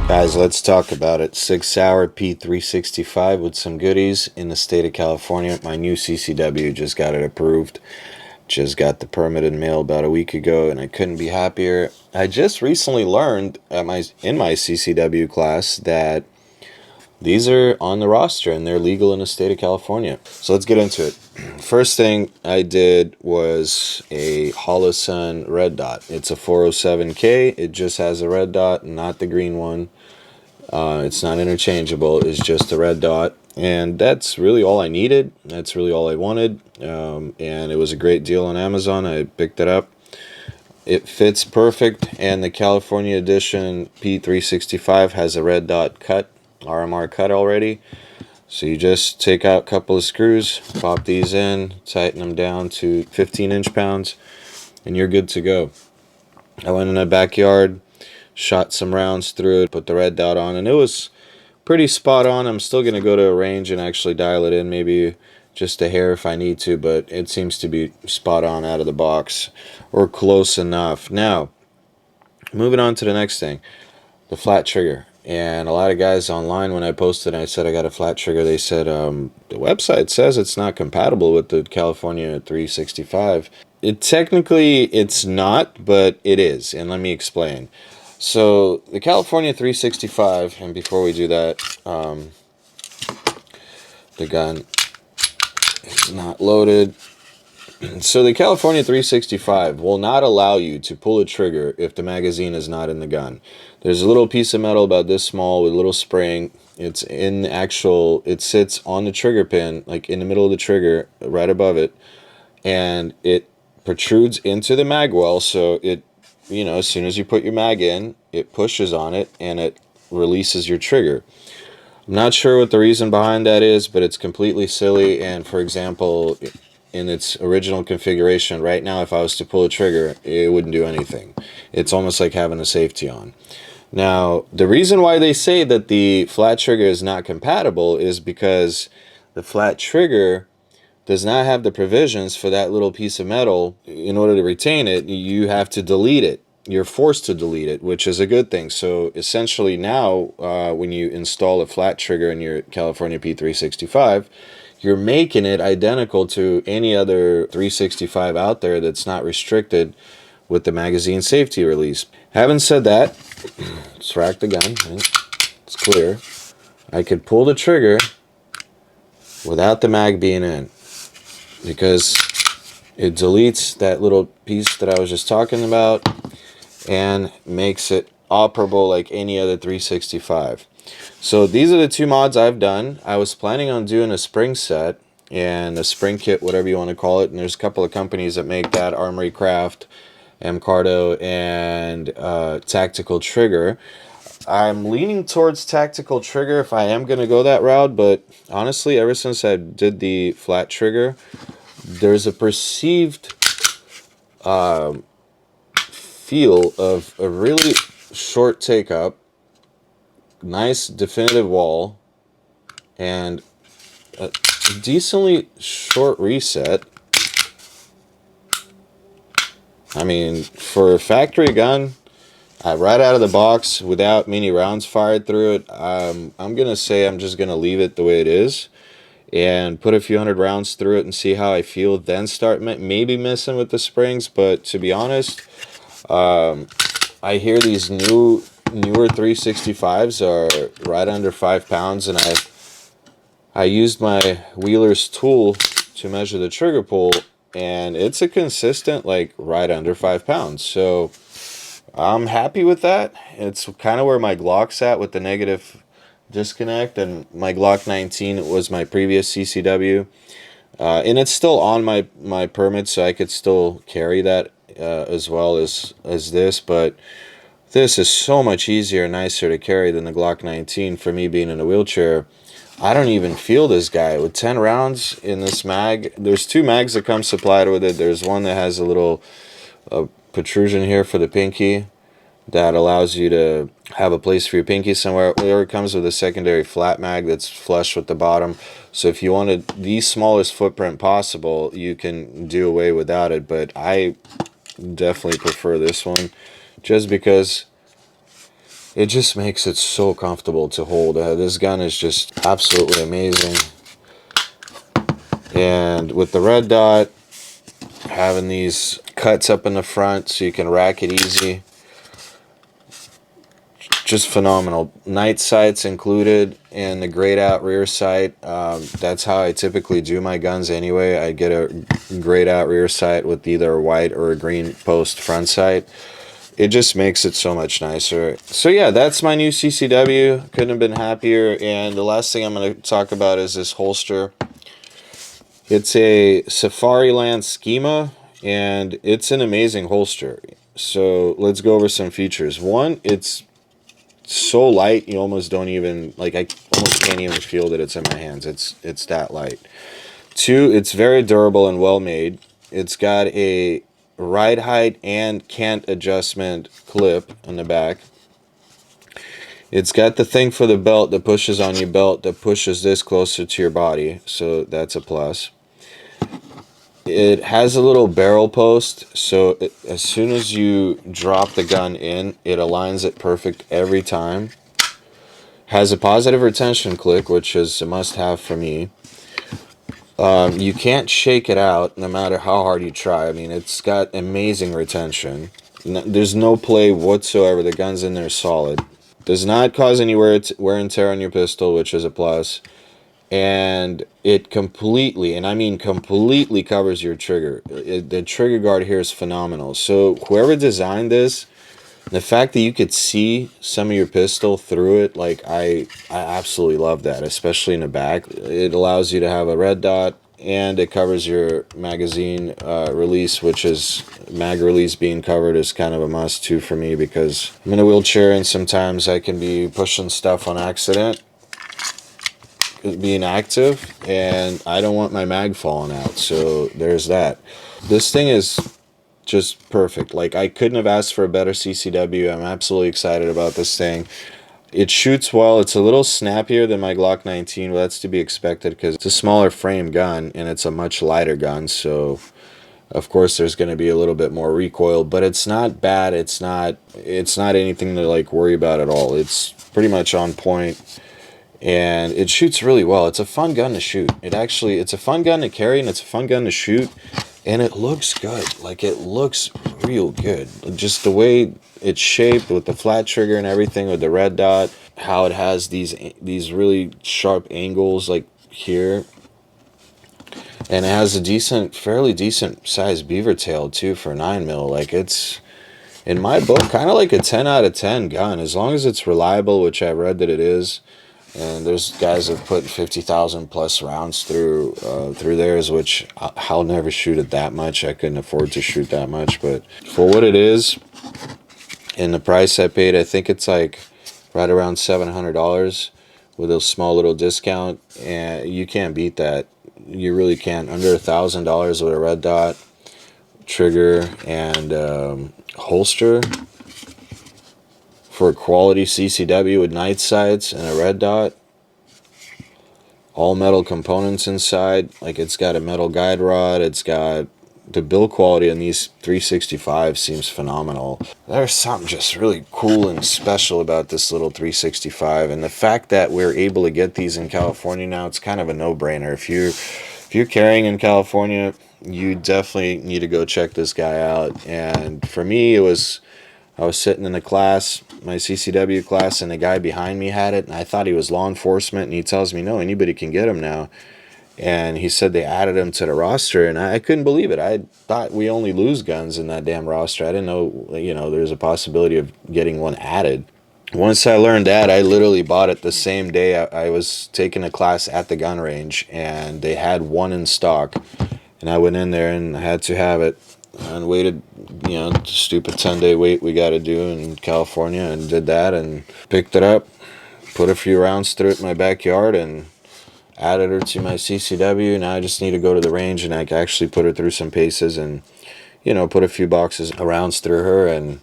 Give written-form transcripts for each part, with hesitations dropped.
Guys, let's talk about it. 6-hour P365 with some goodies in the state of California. My new CCW just got it approved. Just got the permit in mail about a week ago, and I couldn't be happier. I just recently learned in my CCW class that these are on the roster and they're legal in the state of California. So let's get into it. First thing I did was a Holosun red dot. It's a 407K. It just has a red dot, not the green one. It's not interchangeable. It's just a red dot. And that's really all I needed. That's really all I wanted. And it was a great deal on Amazon. I picked it up. It fits perfect. And the California edition P365 has a red dot cut, RMR cut already. So you just take out a couple of screws, pop these in, tighten them down to 15 inch-pounds, and you're good to go. I went in the backyard, shot some rounds through it, put the red dot on, and it was pretty spot on. I'm still going to go to a range and actually dial it in, maybe just a hair if I need to, but it seems to be spot on out of the box, or close enough. Now, moving on to the next thing, the flat trigger. And a lot of guys online, when I posted and I said I got a flat trigger, they said the website says it's not compatible with the California 365. It's not, but it is, and let me explain. So the California 365, and before we do that, the gun is not loaded. So the California 365 will not allow you to pull a trigger if the magazine is not in the gun. There's a little piece of metal about this small with a little spring. It sits on the trigger pin, like in the middle of the trigger, right above it, and it protrudes into the mag well, so as soon as you put your mag in, it pushes on it and it releases your trigger. I'm not sure what the reason behind that is, but it's completely silly. And for example, in its original configuration, right now, if I was to pull a trigger, it wouldn't do anything. It's almost like having a safety on. Now, the reason why they say that the flat trigger is not compatible is because the flat trigger does not have the provisions for that little piece of metal. In order to retain it, you have to delete it. You're forced to delete it, which is a good thing. So essentially now, when you install a flat trigger in your California P365, you're making it identical to any other 365 out there that's not restricted with the magazine safety release. Having said that, let's rack the gun. It's clear. I could pull the trigger without the mag being in, because it deletes that little piece that I was just talking about and makes it operable like any other 365. So these are the two mods I've done. I was planning on doing a spring set and a spring kit, whatever you want to call it, and there's a couple of companies that make that, Armory Craft, Cardo, and Tactical Trigger. I'm leaning towards Tactical Trigger if I am going to go that route, but honestly, ever since I did the flat trigger, there's a perceived feel of a really short take up, nice definitive wall, and a decently short reset. I mean, for a factory gun, right out of the box without many rounds fired through it, I'm gonna say I'm just gonna leave it the way it is and put a few hundred rounds through it and see how I feel, then start maybe messing with the springs. But to be honest, I hear these newer 365s are right under 5 pounds, and I used my Wheeler's tool to measure the trigger pull, and it's a consistent like right under 5 pounds. So I'm happy with that. It's kind of where my Glock's at with the negative disconnect, and my Glock 19 was my previous CCW, and it's still on my permit, so I could still carry that as well as this. But this is so much easier and nicer to carry than the Glock 19 for me being in a wheelchair. I don't even feel this guy with 10 rounds in this mag. There's two mags that come supplied with it. There's one that has a little protrusion here for the pinky that allows you to have a place for your pinky somewhere, or it comes with a secondary flat mag that's flush with the bottom. So if you wanted the smallest footprint possible, you can do away without it, but I definitely prefer this one just because It just makes it so comfortable to hold. This gun is just absolutely amazing. And with the red dot, having these cuts up in the front so you can rack it easy. Just phenomenal. Night sights included and the grayed out rear sight. That's how I typically do my guns anyway. I get a grayed out rear sight with either a white or a green post front sight. It just makes it so much nicer. So yeah, that's my new CCW. Couldn't have been happier. And the last thing I'm going to talk about is this holster. It's a Safariland Schema, and it's an amazing holster. So let's go over some features. One, it's so light you almost don't even, like, I almost can't even feel that it's in my hands. It's that light. Two, it's very durable and well made. It's got a ride height and cant adjustment clip on the back. It's got the thing for the belt that pushes on your belt that pushes this closer to your body, so that's a plus. It has a little barrel post, so as soon as you drop the gun in, it aligns it perfect every time. Has a positive retention click, which is a must-have for me. You can't shake it out no matter how hard you try. I mean, it's got amazing retention. There's no play whatsoever. The gun's in there solid. Does not cause any wear and tear on your pistol, which is a plus. And it completely, and I mean completely, covers your trigger. The trigger guard here is phenomenal. So whoever designed this, the fact that you could see some of your pistol through it, like, I absolutely love that, especially in the back. It allows you to have a red dot, and it covers your magazine release, which is, mag release being covered is kind of a must too for me, because I'm in a wheelchair and sometimes I can be pushing stuff on accident, being active, and I don't want my mag falling out, so there's that. This thing is just perfect. Like, I couldn't have asked for a better CCW. I'm absolutely excited about this thing. It shoots well. It's a little snappier than my Glock 19, but that's to be expected because it's a smaller frame gun and it's a much lighter gun, so of course there's going to be a little bit more recoil, but it's not bad. It's not anything to, like, worry about at all. It's pretty much on point. And it shoots really well. It's a fun gun to shoot. It's a fun gun to carry, and it's a fun gun to shoot. And it looks good. Like, it looks real good. Just the way it's shaped with the flat trigger and everything, with the red dot, how it has these really sharp angles, like here. And it has a fairly decent sized beaver tail too for 9mm. Like, it's, in my book, kind of like a 10 out of 10 gun. As long as it's reliable, which I've read that it is. And there's guys that have put 50,000 plus rounds through theirs, which I'll never shoot it that much. I couldn't afford to shoot that much, but for what it is and the price I paid, I think it's like right around $700 with a small little discount, and you can't beat that. You really can't. Under $1,000 with a red dot trigger and holster for a quality CCW with night sights and a red dot, all metal components inside. Like, it's got a metal guide rod. It's got the build quality on these 365 seems phenomenal. There's something just really cool and special about this little 365, and the fact that we're able to get these in California now, it's kind of a no-brainer. If you're carrying in California, you definitely need to go check this guy out. And for me, I was sitting in a class, my CCW class, and the guy behind me had it, and I thought he was law enforcement, and he tells me, no, anybody can get him now. And he said they added him to the roster, and I couldn't believe it. I thought we only lose guns in that damn roster. I didn't know, there's a possibility of getting one added. Once I learned that, I literally bought it the same day. I was taking a class at the gun range, and they had one in stock, and I went in there and I had to have it. And waited, stupid 10-day wait we got to do in California, and did that and picked it up, put a few rounds through it in my backyard, and added her to my CCW. Now I just need to go to the range and I can actually put her through some paces and, put a few boxes of rounds through her and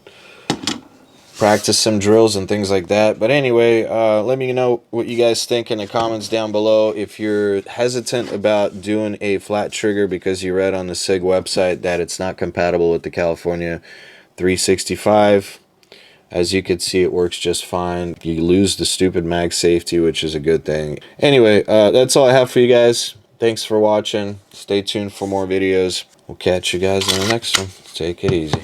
practice some drills and things like that. But anyway, let me know what you guys think in the comments down below. If you're hesitant about doing a flat trigger because you read on the SIG website that it's not compatible with the California 365, As you can see, it works just fine. You lose the stupid mag safety, which is a good thing. Anyway, that's all I have for you guys. Thanks for watching. Stay tuned for more videos. We'll catch you guys in the next one. Take it easy.